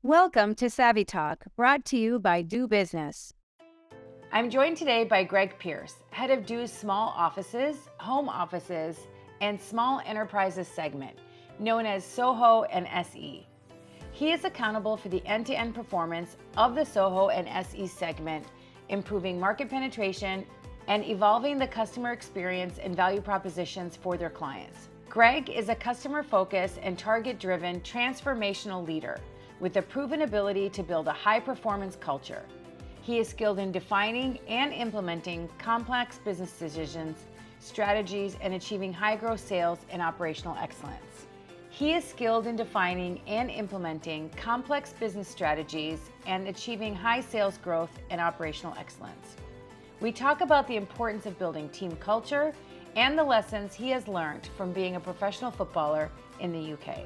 Welcome to Savvy Talk, brought to you by Do Business. I'm joined today by Gregg Pearce, head of Do's small offices, home offices, and small enterprises segment, known as SoHo and SE. He is accountable for the end-to-end performance of the SoHo and SE segment, improving market penetration and evolving the customer experience and value propositions for their clients. Gregg is a customer-focused and target-driven transformational leader with a proven ability to build a high-performance culture. He is skilled in defining and implementing complex business decisions, strategies, and achieving high-growth sales and operational excellence. He is skilled in defining and implementing complex business strategies and achieving high sales growth and operational excellence. We talk about the importance of building team culture and the lessons he has learned from being a professional footballer in the UK.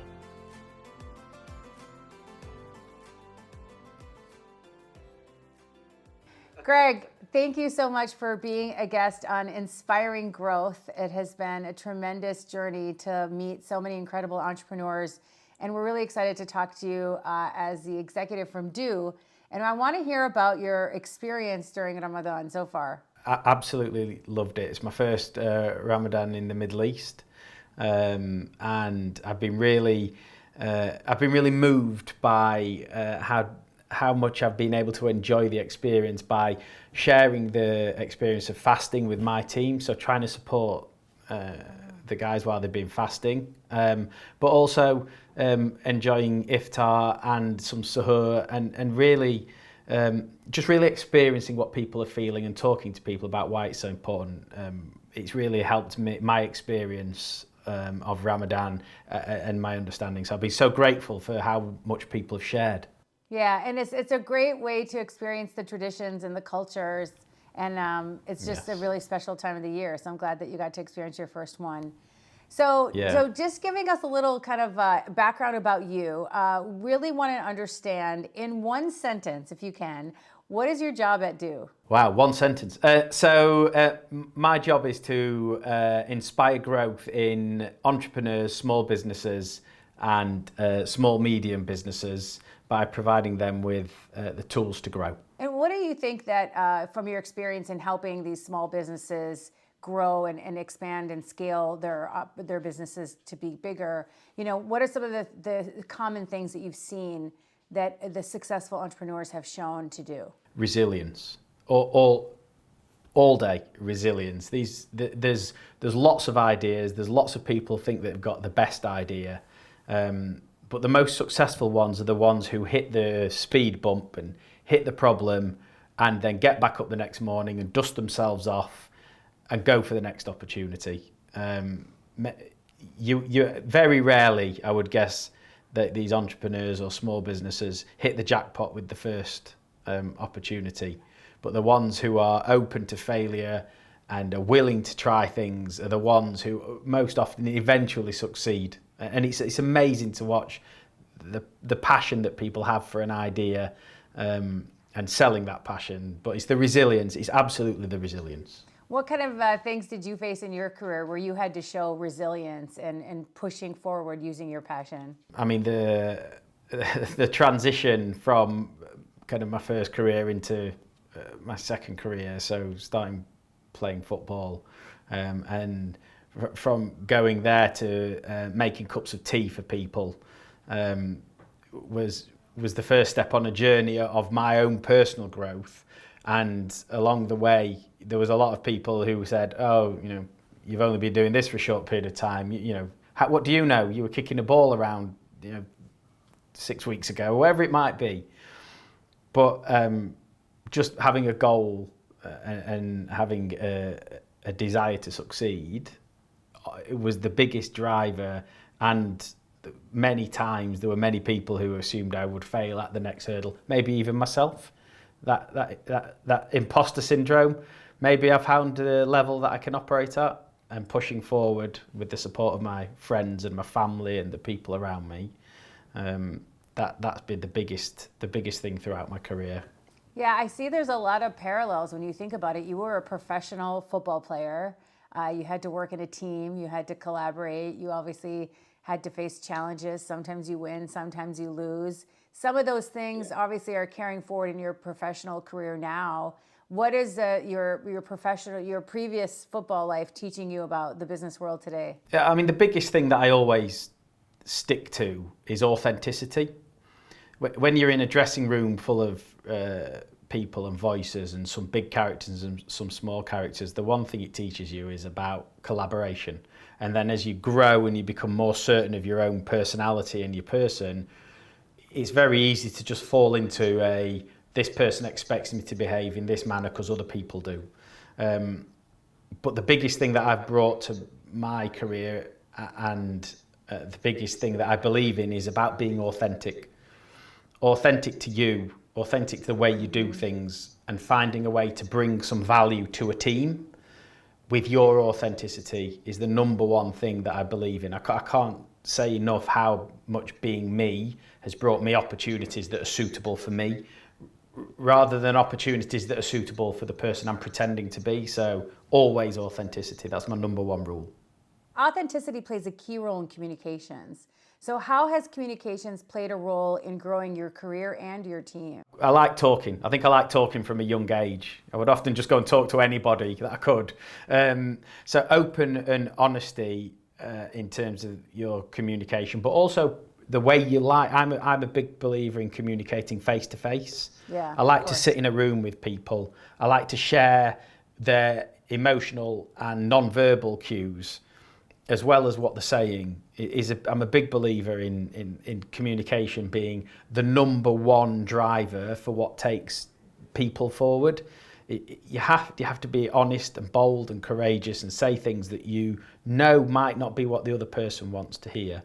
Gregg, thank you so much for being a guest on Inspiring Growth. It has been a tremendous journey to meet so many incredible entrepreneurs, and we're really excited to talk to you as the executive from Do. And I want to hear about your experience during Ramadan so far. I absolutely loved it. It's my first Ramadan in the Middle East, and I've been really moved by how much I've been able to enjoy the experience by sharing the experience of fasting with my team. So trying to support the guys while they've been fasting, but also enjoying iftar and some suhoor, and really. Just really experiencing what people are feeling and talking to people about why it's so important. It's really helped my experience of Ramadan and my understanding. So I've been so grateful for how much people have shared. Yeah, and it's a great way to experience the traditions and the cultures, and it's just a really special time of the year. So I'm glad that you got to experience your first one. So just giving us a little kind of background about you, really want to understand in one sentence, if you can, what is your job at Do? Wow, one sentence. My job is to inspire growth in entrepreneurs, small businesses, and small, medium businesses by providing them with the tools to grow. And what do you think that, from your experience in helping these small businesses grow and expand and scale their businesses to be bigger, what are some of the common things that you've seen that the successful entrepreneurs have shown to do? Resilience, all day resilience. There's lots of ideas. There's lots of people think they've got the best idea, but the most successful ones are the ones who hit the speed bump and hit the problem, and then get back up the next morning and dust themselves off and go for the next opportunity. You very rarely, I would guess, that these entrepreneurs or small businesses hit the jackpot with the first opportunity. But the ones who are open to failure and are willing to try things are the ones who most often eventually succeed. And it's amazing to watch the passion that people have for an idea and selling that passion. But it's the resilience. It's absolutely the resilience. What kind of things did you face in your career where you had to show resilience and pushing forward using your passion? I mean, the transition from kind of my first career into my second career, so starting playing football, and from going there to making cups of tea for people, was the first step on a journey of my own personal growth. And along the way, there was a lot of people who said, "Oh, you've only been doing this for a short period of time. What do you know? You were kicking a ball around, 6 weeks ago, wherever it might be." But just having a goal and having a desire to succeed, it was the biggest driver. And many times there were many people who assumed I would fail at the next hurdle, maybe even myself. That imposter syndrome, maybe I've found a level that I can operate at, and pushing forward with the support of my friends and my family and the people around me. That's been the biggest thing throughout my career. Yeah, I see there's a lot of parallels when you think about it. You were a professional football player. You had to work in a team. You had to collaborate. You obviously had to face challenges. Sometimes you win, sometimes you lose. Some of those things obviously are carrying forward in your professional career now. What is your previous football life teaching you about the business world today? Yeah, I mean, the biggest thing that I always stick to is authenticity. When you're in a dressing room full of people and voices and some big characters and some small characters, the one thing it teaches you is about collaboration. And then as you grow and you become more certain of your own personality and your person, it's very easy to just fall into this person expects me to behave in this manner because other people do. But the biggest thing that I've brought to my career and the biggest thing that I believe in is about being authentic. Authentic to you, authentic to the way you do things, and finding a way to bring some value to a team with your authenticity is the number one thing that I believe in. I can't say enough how much being me has brought me opportunities that are suitable for me rather than opportunities that are suitable for the person I'm pretending to be. So always authenticity. That's my number one rule. Authenticity plays a key role in communications. So how has communications played a role in growing your career and your team? I like talking. I think I like talking from a young age. I would often just go and talk to anybody that I could. So open and honesty in terms of your communication, but also the way you like. I'm a big believer in communicating face to face. Yeah, I like to sit in a room with people. I like to share their emotional and non-verbal cues as well as what they're saying. I'm a big believer in communication being the number one driver for what takes people forward. You have to be honest and bold and courageous and say things that you know might not be what the other person wants to hear.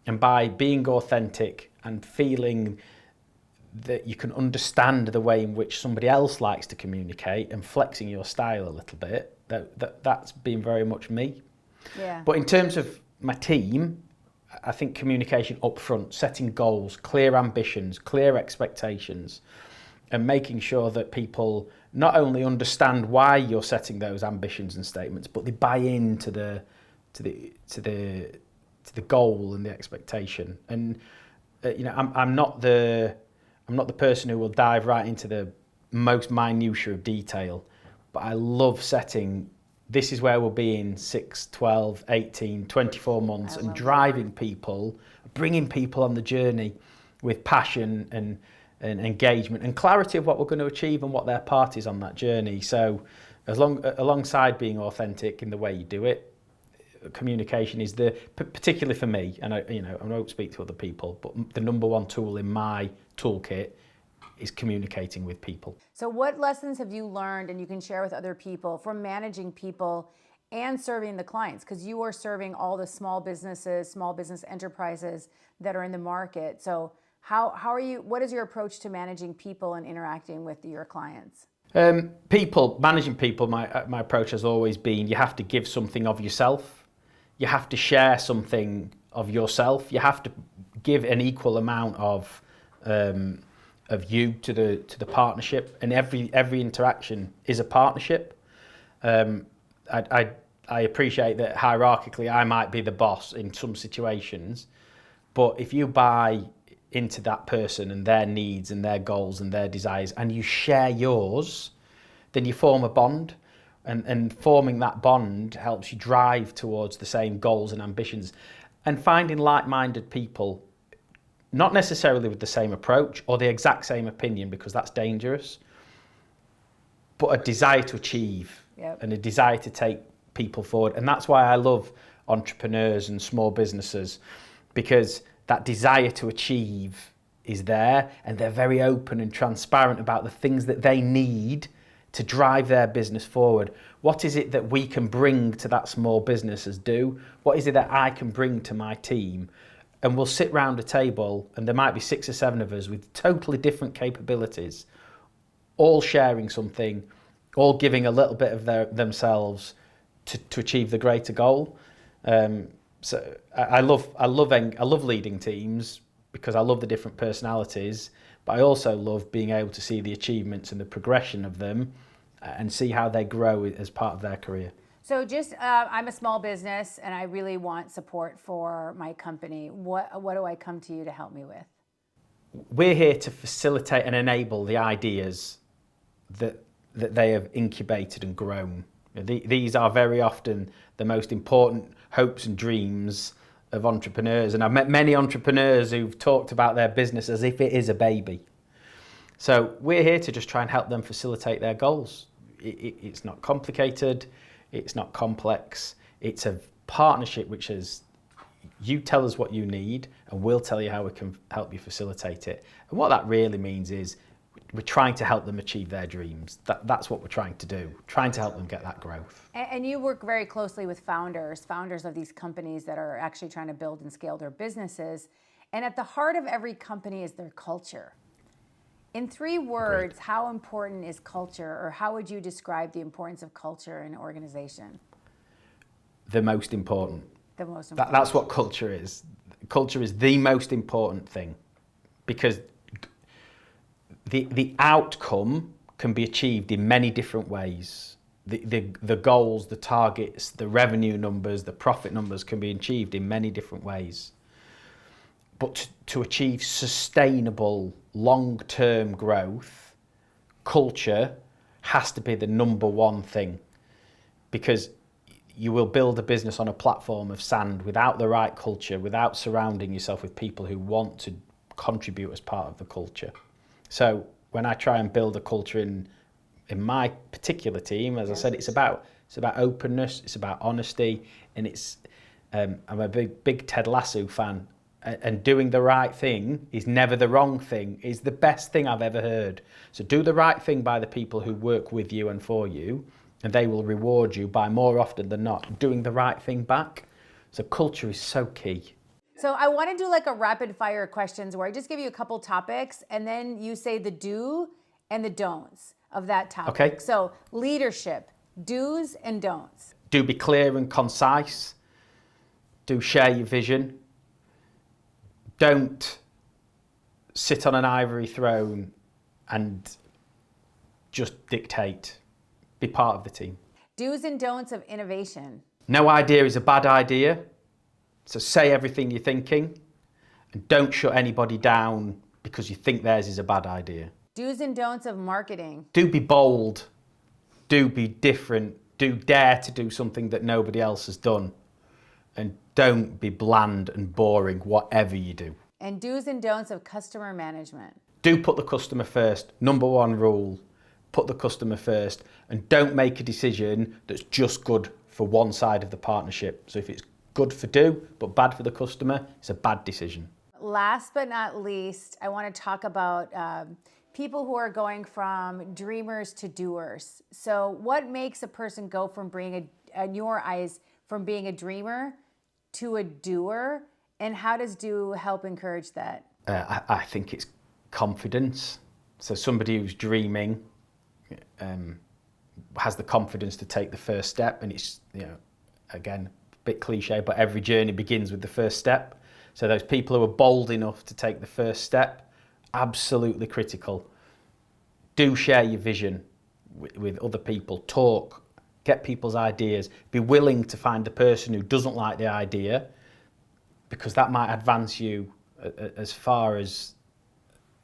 And by being authentic and feeling that you can understand the way in which somebody else likes to communicate and flexing your style a little bit, that's been very much me. Yeah. But in terms of my team, I think communication up front, setting goals, clear ambitions, clear expectations, and making sure that people not only understand why you're setting those ambitions and statements, but they buy into the goal and the expectation. And I'm not the person who will dive right into the most minutiae of detail, but I love setting. This is where we'll be in 6, 12, 18, 24 months and driving people, bringing people on the journey with passion and engagement and clarity of what we're going to achieve and what their part is on that journey. So alongside being authentic in the way you do it, communication is particularly for me, and I won't speak to other people, but the number one tool in my toolkit is communicating with people. So what lessons have you learned and you can share with other people from managing people and serving the clients? Because you are serving all the small businesses, small business enterprises that are in the market. So what is your approach to managing people and interacting with your clients? Managing people, my approach has always been, you have to give something of yourself. You have to share something of yourself. You have to give an equal amount of you to the partnership, and every interaction is a partnership. I appreciate that hierarchically I might be the boss in some situations, but if you buy into that person and their needs and their goals and their desires and you share yours, then you form a bond, and forming that bond helps you drive towards the same goals and ambitions, and finding like-minded people, not necessarily with the same approach or the exact same opinion, because that's dangerous, but a desire to achieve. Yep. And a desire to take people forward. And that's why I love entrepreneurs and small businesses, because that desire to achieve is there, and they're very open and transparent about the things that they need to drive their business forward. What is it that we can bring to that small business as do? What is it that I can bring to my team? And we'll sit round a table, and there might be 6 or 7 of us with totally different capabilities, all sharing something, all giving a little bit of themselves to achieve the greater goal. So I love leading teams because I love the different personalities, but I also love being able to see the achievements and the progression of them and see how they grow as part of their career. So just, I'm a small business and I really want support for my company. What do I come to you to help me with? We're here to facilitate and enable the ideas that they have incubated and grown. These are very often the most important hopes and dreams of entrepreneurs. And I've met many entrepreneurs who've talked about their business as if it is a baby. So we're here to just try and help them facilitate their goals. It's not complicated, it's not complex. It's a partnership which is, you tell us what you need and we'll tell you how we can help you facilitate it. And what that really means is we're trying to help them achieve their dreams. That's what we're trying to do, trying to help them get that growth. And you work very closely with founders of these companies that are actually trying to build and scale their businesses. And at the heart of every company is their culture. In 3 words, Great. how important is culture, or how would you describe the importance of culture in an organization? The most important. The most important. That's what culture is. Culture is the most important thing, because the outcome can be achieved in many different ways. The goals, the targets, the revenue numbers, the profit numbers can be achieved in many different ways. But to achieve sustainable, long-term growth, culture has to be the number one thing, because you will build a business on a platform of sand without the right culture, without surrounding yourself with people who want to contribute as part of the culture. So when I try and build a culture in my particular team, as I said, it's about openness, it's about honesty, and it's I'm a big Ted Lasso fan, and doing the right thing is never the wrong thing. Is the best thing I've ever heard. So do the right thing by the people who work with you and for you, and they will reward you by, more often than not, doing the right thing back. So culture is so key. So I want to do like a rapid fire questions where I just give you a couple topics and then you say the do and the don'ts of that topic. Okay. So leadership, do's and don'ts. Do be clear and concise. Do share your vision. Don't sit on an ivory throne and just dictate. Be part of the team. Do's and don'ts of innovation. No idea is a bad idea. So say everything you're thinking and don't shut anybody down because you think theirs is a bad idea. Do's and don'ts of marketing. Do be bold. Do be different. Do dare to do something that nobody else has done. And don't be bland and boring, whatever you do. And do's and don'ts of customer management. Do put the customer first. Number one rule, put the customer first, and don't make a decision that's just good for one side of the partnership. So if it's good for do, but bad for the customer, it's a bad decision. Last but not least, I want to talk about people who are going from dreamers to doers. So what makes a person go from being, in your eyes, from being a dreamer to a doer, and how does do help encourage that? I think it's confidence. So somebody who's dreaming has the confidence to take the first step, and it's, again, a bit cliche, but every journey begins with the first step. So those people who are bold enough to take the first step, absolutely critical. Do share your vision with other people, talk, get people's ideas, be willing to find the person who doesn't like the idea, because that might advance you as far as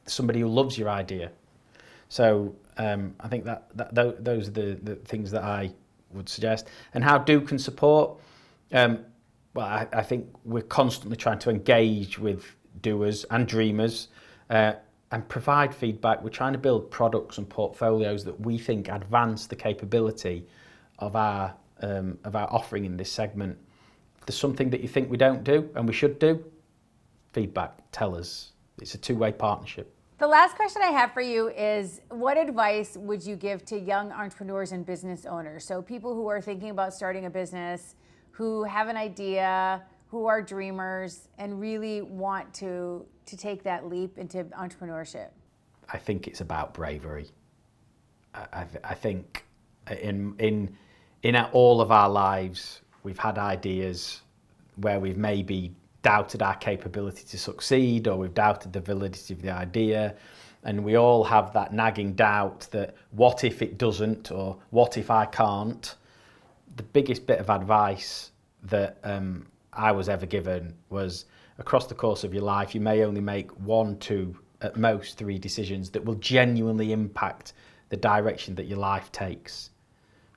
somebody who loves your idea. So I think that those are the things that I would suggest. And how do can support? Well, I think we're constantly trying to engage with doers and dreamers and provide feedback. We're trying to build products and portfolios that we think advance the capability of our offering in this segment. If there's something that you think we don't do and we should do, feedback, tell us. It's a two-way partnership. The last question I have for you is, what advice would you give to young entrepreneurs and business owners? So people who are thinking about starting a business, who have an idea, who are dreamers, and really want to take that leap into entrepreneurship. I think it's about bravery. I think in all of our lives, we've had ideas where we've maybe doubted our capability to succeed, or we've doubted the validity of the idea, and we all have that nagging doubt that what if it doesn't, or what if I can't? the biggest bit of advice that I was ever given was, across the course of your life, you may only make 1, 2, at most 3 decisions that will genuinely impact the direction that your life takes.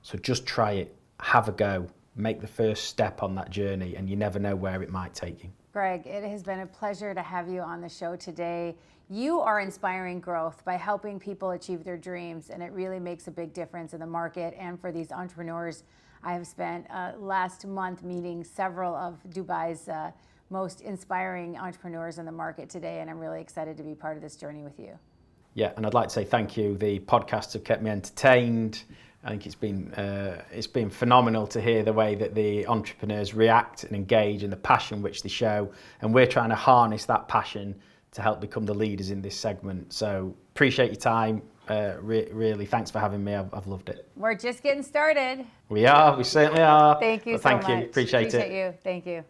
So just try it, have a go, make the first step on that journey, and you never know where it might take you. Gregg, it has been a pleasure to have you on the show today. You are inspiring growth by helping people achieve their dreams, and it really makes a big difference in the market and for these entrepreneurs. I have spent last month meeting several of Dubai's most inspiring entrepreneurs in the market today, and I'm really excited to be part of this journey with you. Yeah, and I'd like to say thank you. The podcasts have kept me entertained. I think it's been phenomenal to hear the way that the entrepreneurs react and engage and the passion which they show, and we're trying to harness that passion to help become the leaders in this segment. So appreciate your time. Really, thanks for having me. I've loved it. We're just getting started. We certainly are. Thank you so much. Thank you. Appreciate it. You. Thank you.